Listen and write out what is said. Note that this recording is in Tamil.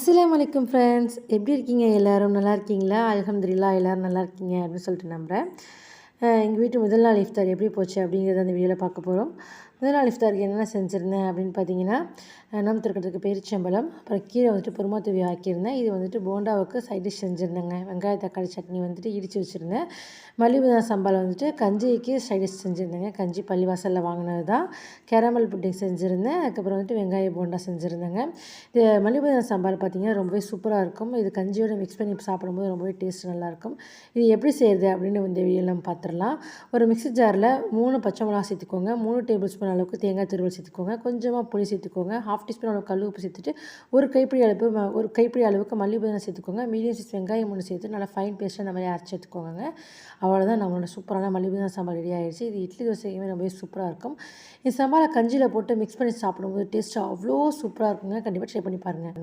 அஸ்ஸலாமு அலைக்கும் ஃப்ரெண்ட்ஸ், எப்படி இருக்கீங்க? எல்லோரும் நல்லா இருக்கீங்களா? அல்ஹம்துலில்லாஹ் எல்லோரும் நல்லா இருக்கீங்க அப்படின்னு சொல்லிட்டு நம்புகிறேன். எங்கள் வீட்டு முதல் நாள் இஃப்தார் எப்படி போச்சு அப்படிங்கிறத அந்த வீடியோவில் பார்க்க போகிறோம். முதல் நாள் இஃப்தாருக்கு என்னென்ன செஞ்சுருந்தேன் அப்படின்னு பார்த்தீங்கன்னா, நோம்பு திறக்கிறதுக்கு பேரிச்சம்பழம், அப்புறம் கீரை வந்துட்டு குருமா தூவி ஆக்கியிருந்தேன். இது வந்துட்டு போண்டாவுக்கு சைட் டிஷ் செஞ்சுருந்தேங்க. வெங்காய தக்காளி சட்னி வந்துட்டு இடித்து வச்சுருந்தேன். மல்லிபுதா சம்பால் வந்துட்டு கஞ்சிக்கு சைட் டிஷ் செஞ்சுருந்தேங்க. கஞ்சி பள்ளிவாசலில் வாங்கினது தான். கேரமல் புட்டிங் செஞ்சுருந்தேன். அதுக்கப்புறம் வந்துட்டு வெங்காய போண்டா செஞ்சுருந்தேங்க. இது மல்லிபுதா சம்பால் பார்த்திங்கன்னா ரொம்பவே சூப்பராக இருக்கும். இது கஞ்சியோட மிக்ஸ் பண்ணி சாப்பிடும்போது ரொம்பவே டேஸ்ட் நல்லாயிருக்கும். இது எப்படி செய்கிறது அப்படின்னு இந்த வீடியோவில் நம்ம பார்த்துடலாம். ஒரு மிக்ஸி ஜாரில் 3 பச்சை மிளகா சேர்த்துக்கோங்க. 3 டேபிள் ஸ்பூன் அளவுக்கு தேங்காய் துருவல் சேர்த்துக்கோங்க. கொஞ்சமாக புளி சேர்த்துக்கோங்க. 1/2 டீஸ்பூன் அளவுக்கு கல் உப்பு சேர்த்துட்டு ஒரு கைப்பிடி அளவுக்கு மல்லி புதினா சேர்த்துக்கோங்க. மீடியம் சைஸ் வெங்காயம் 3 சேர்த்து நல்லா ஃபைன் பேஸ்ட்டாக இந்த மாதிரி அரைச்சி எடுத்துக்கோங்க. அவ்வளோதான், நம்மளோட சூப்பரான மல்லி புதினா சாம்பார் ரெடி ஆகிடுச்சு. இது இட்லி தோசைக்குமே ரொம்பவே சூப்பராக இருக்கும். இந்த சாம்பாரை கஞ்சியில் போட்டு மிக்ஸ் பண்ணி சாப்பிடும்போது டேஸ்ட்டு அவ்வளோ சூப்பராக இருக்குங்க. கண்டிப்பாக ட்ரை பண்ணி பாருங்கள்.